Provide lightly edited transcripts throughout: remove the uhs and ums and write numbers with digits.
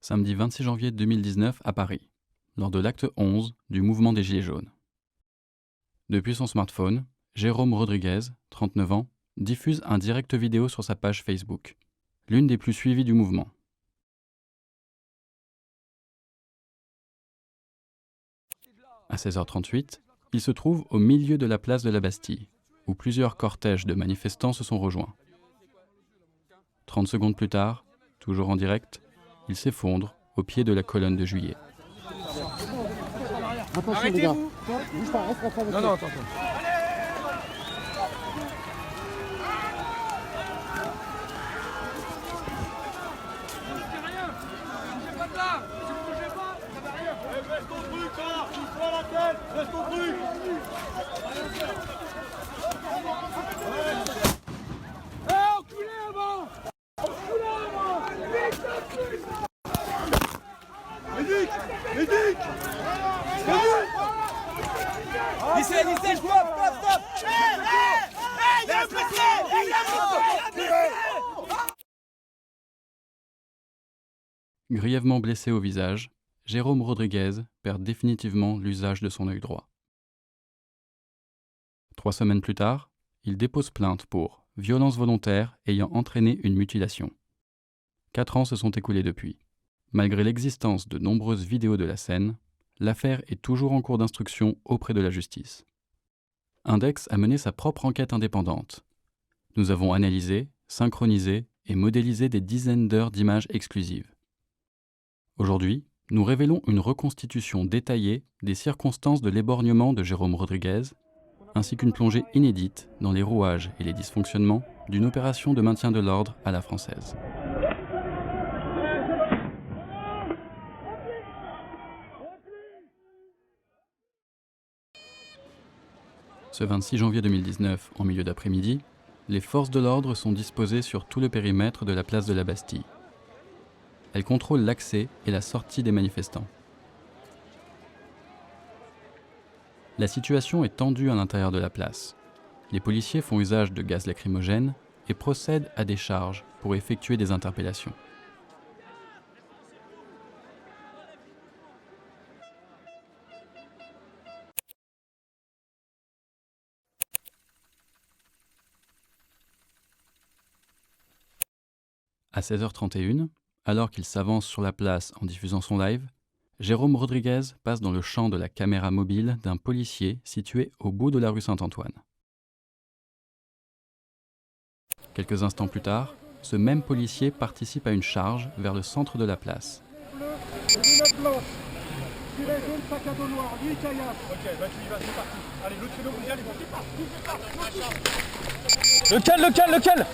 Samedi 26 janvier 2019 à Paris, lors de l'acte 11 du mouvement des Gilets jaunes. Depuis son smartphone, Jérôme Rodriguez, 39 ans, diffuse un direct vidéo sur sa page Facebook, l'une des plus suivies du mouvement. À 16h38, il se trouve au milieu de la place de la Bastille, où plusieurs cortèges de manifestants se sont rejoints. 30 secondes plus tard, toujours en direct, il s'effondre au pied de la colonne de Juillet. Attention les gars. Non, attends. Reste ton truc. Enculé avant. Médic. Lycée, stop. Il y a un blessé. Grièvement blessé au visage, Jérôme Rodriguez perd définitivement l'usage de son œil droit. 3 semaines plus tard, il dépose plainte pour violence volontaire ayant entraîné une mutilation. 4 ans se sont écoulés depuis. Malgré l'existence de nombreuses vidéos de la scène, l'affaire est toujours en cours d'instruction auprès de la justice. Index a mené sa propre enquête indépendante. Nous avons analysé, synchronisé et modélisé des dizaines d'heures d'images exclusives. Aujourd'hui, nous révélons une reconstitution détaillée des circonstances de l'éborgnement de Jérôme Rodriguez, ainsi qu'une plongée inédite dans les rouages et les dysfonctionnements d'une opération de maintien de l'ordre à la française. Ce 26 janvier 2019, en milieu d'après-midi, les forces de l'ordre sont disposées sur tout le périmètre de la place de la Bastille. Elles contrôlent l'accès et la sortie des manifestants. La situation est tendue à l'intérieur de la place. Les policiers font usage de gaz lacrymogène et procèdent à des charges pour effectuer des interpellations. À 16h31, alors qu'il s'avance sur la place en diffusant son live, Jérôme Rodriguez passe dans le champ de la caméra mobile d'un policier situé au bout de la rue Saint-Antoine. Quelques instants plus tard, ce même policier participe à une charge vers le centre de la place. Lequel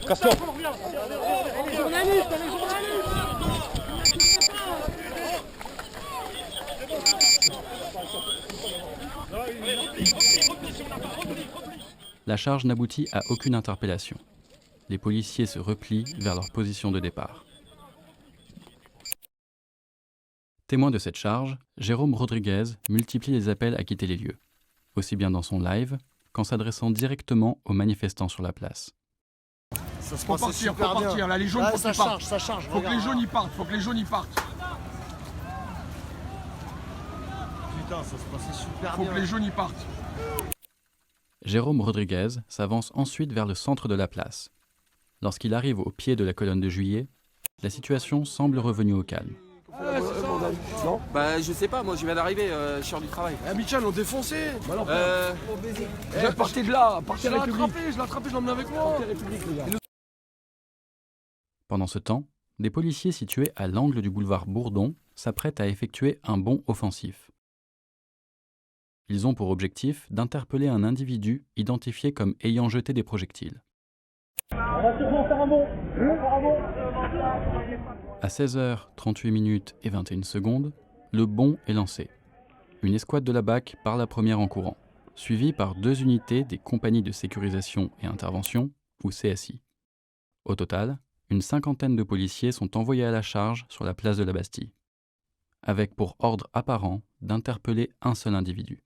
Casse-toi. Les journalistes. La charge n'aboutit à aucune interpellation. Les policiers se replient vers leur position de départ. Témoin de cette charge, Jérôme Rodriguez multiplie les appels à quitter les lieux, aussi bien dans son live qu'en s'adressant directement aux manifestants sur la place. Ça se passe super bien. Là, les jaunes, faut qu'ils partent. Ça charge. Faut que les jaunes y partent. Putain, ça se passait super bien. Faut que les jaunes y partent. Jérôme Rodriguez s'avance ensuite vers le centre de la place. Lorsqu'il arrive au pied de la colonne de Juillet, la situation semble revenue au calme. Non, bah je sais pas, moi je viens d'arriver, je sors du travail. Michel, on défoncé. Partez de là, partez la République. Je l'ai attrapé, je l'emmène avec moi. Pendant ce temps, des policiers situés à l'angle du boulevard Bourdon s'apprêtent à effectuer un bond offensif. Ils ont pour objectif d'interpeller un individu identifié comme ayant jeté des projectiles. À 16h38 et 21 secondes, le bond est lancé. Une escouade de la BAC part la première en courant, suivie par 2 unités des compagnies de sécurisation et intervention, ou CSI. Au total, une 50aine de policiers sont envoyés à la charge sur la place de la Bastille. avec pour ordre apparent d'interpeller un seul individu.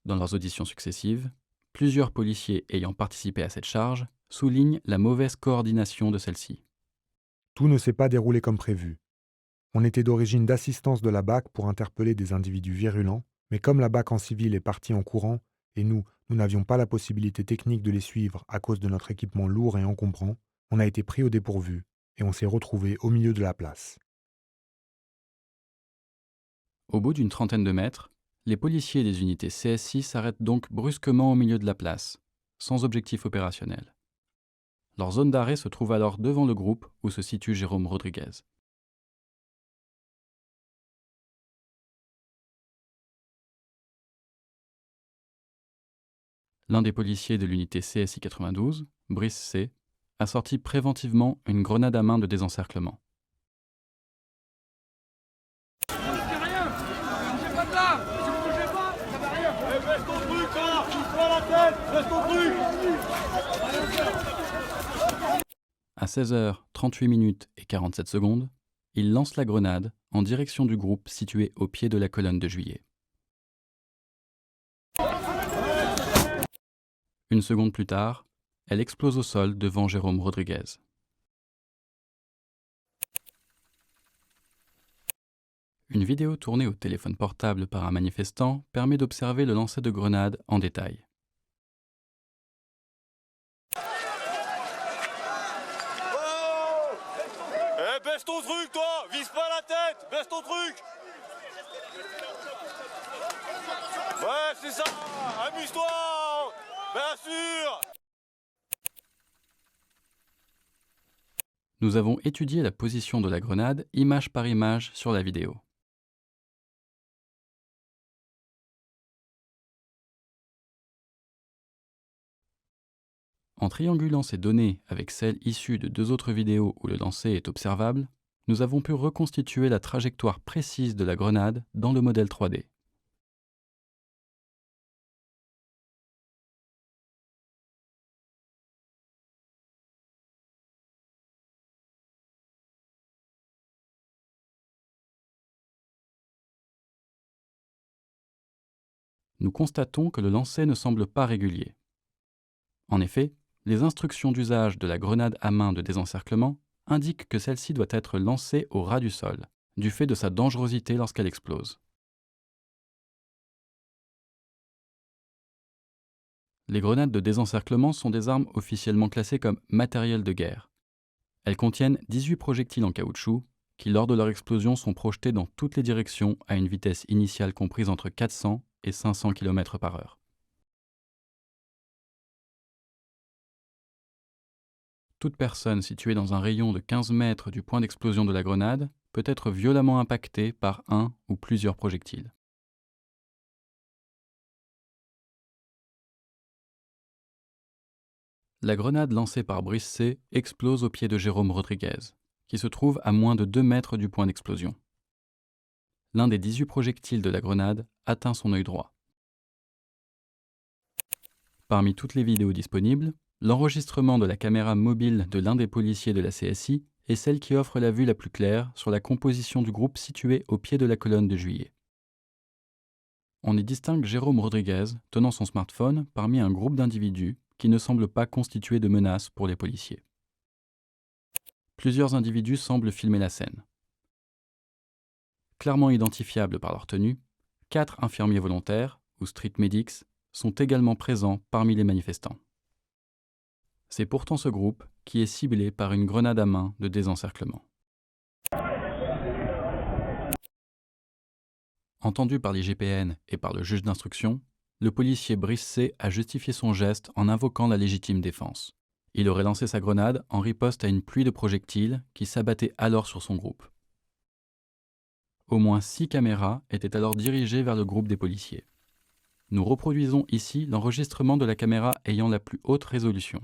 Dans leurs auditions successives, plusieurs policiers ayant participé à cette charge soulignent la mauvaise coordination de celle-ci. Tout ne s'est pas déroulé comme prévu. On était d'origine d'assistance de la BAC pour interpeller des individus virulents, mais comme la BAC en civil est partie en courant, et nous n'avions pas la possibilité technique de les suivre à cause de notre équipement lourd et encombrant, on a été pris au dépourvu, et on s'est retrouvé au milieu de la place. Au bout d'une trentaine de mètres, les policiers des unités CSI s'arrêtent donc brusquement au milieu de la place, sans objectif opérationnel. Leur zone d'arrêt se trouve alors devant le groupe où se situe Jérôme Rodriguez. L'un des policiers de l'unité CSI 92, Brice C., a sorti préventivement une grenade à main de désencerclement. À 16h38 et 47 secondes, il lance la grenade en direction du groupe situé au pied de la colonne de Juillet. Une seconde plus tard, elle explose au sol devant Jérôme Rodriguez. Une vidéo tournée au téléphone portable par un manifestant permet d'observer le lancer de grenade en détail. Baisse ton truc, toi! Vise pas la tête! Baisse ton truc! Ouais, c'est ça! Amuse-toi! Bien sûr! Nous avons étudié la position de la grenade image par image sur la vidéo. En triangulant ces données avec celles issues de deux autres vidéos où le lancer est observable, nous avons pu reconstituer la trajectoire précise de la grenade dans le modèle 3D. Nous constatons que le lancer ne semble pas régulier. En effet, les instructions d'usage de la grenade à main de désencerclement indiquent que celle-ci doit être lancée au ras du sol, du fait de sa dangerosité lorsqu'elle explose. Les grenades de désencerclement sont des armes officiellement classées comme matériel de guerre. Elles contiennent 18 projectiles en caoutchouc qui, lors de leur explosion, sont projetés dans toutes les directions à une vitesse initiale comprise entre 400 et 500 km/h. Toute personne située dans un rayon de 15 mètres du point d'explosion de la grenade peut être violemment impactée par un ou plusieurs projectiles. La grenade lancée par Brice C. explose au pied de Jérôme Rodriguez, qui se trouve à moins de 2 mètres du point d'explosion. L'un des 18 projectiles de la grenade atteint son œil droit. Parmi toutes les vidéos disponibles, l'enregistrement de la caméra mobile de l'un des policiers de la CSI est celle qui offre la vue la plus claire sur la composition du groupe situé au pied de la colonne de Juillet. On y distingue Jérôme Rodriguez tenant son smartphone parmi un groupe d'individus qui ne semblent pas constituer de menace pour les policiers. Plusieurs individus semblent filmer la scène. Clairement identifiables par leur tenue, 4 infirmiers volontaires, ou street medics, sont également présents parmi les manifestants. C'est pourtant ce groupe qui est ciblé par une grenade à main de désencerclement. Entendu par l'IGPN et par le juge d'instruction, le policier Brice C. a justifié son geste en invoquant la légitime défense. Il aurait lancé sa grenade en riposte à une pluie de projectiles qui s'abattaient alors sur son groupe. Au moins 6 caméras étaient alors dirigées vers le groupe des policiers. Nous reproduisons ici l'enregistrement de la caméra ayant la plus haute résolution.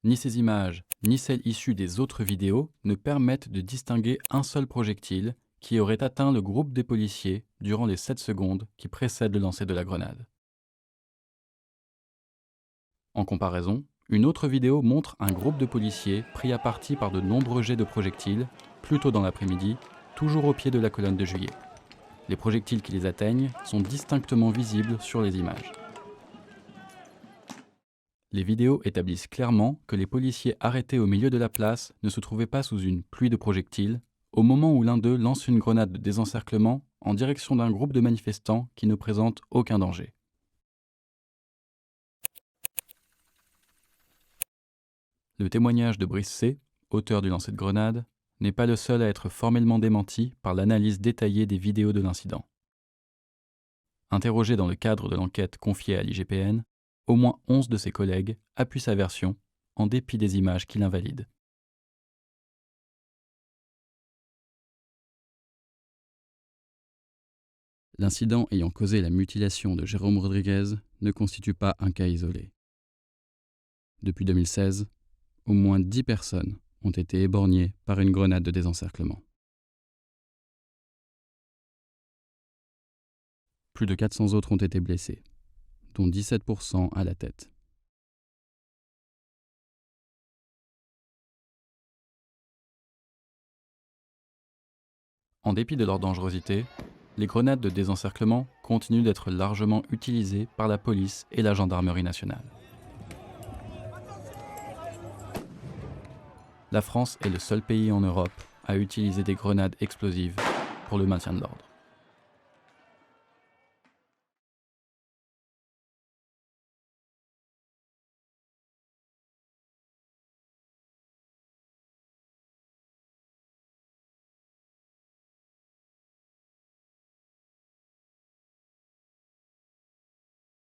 ni ces images, ni celles issues des autres vidéos ne permettent de distinguer un seul projectile qui aurait atteint le groupe des policiers durant les 7 secondes qui précèdent le lancer de la grenade. En comparaison, une autre vidéo montre un groupe de policiers pris à partie par de nombreux jets de projectiles, plus tôt dans l'après-midi, toujours au pied de la colonne de Juillet. Les projectiles qui les atteignent sont distinctement visibles sur les images. Les vidéos établissent clairement que les policiers arrêtés au milieu de la place ne se trouvaient pas sous une pluie de projectiles au moment où l'un d'eux lance une grenade de désencerclement en direction d'un groupe de manifestants qui ne présente aucun danger. Le témoignage de Brice C., auteur du lancer de grenade, n'est pas le seul à être formellement démenti par l'analyse détaillée des vidéos de l'incident. Interrogé dans le cadre de l'enquête confiée à l'IGPN, au moins 11 de ses collègues appuient sa version, en dépit des images qui l'invalident. L'incident ayant causé la mutilation de Jérôme Rodriguez ne constitue pas un cas isolé. Depuis 2016, au moins 10 personnes ont été éborgnées par une grenade de désencerclement. Plus de 400 autres ont été blessés, dont 17% à la tête. En dépit de leur dangerosité, les grenades de désencerclement continuent d'être largement utilisées par la police et la gendarmerie nationale. La France est le seul pays en Europe à utiliser des grenades explosives pour le maintien de l'ordre.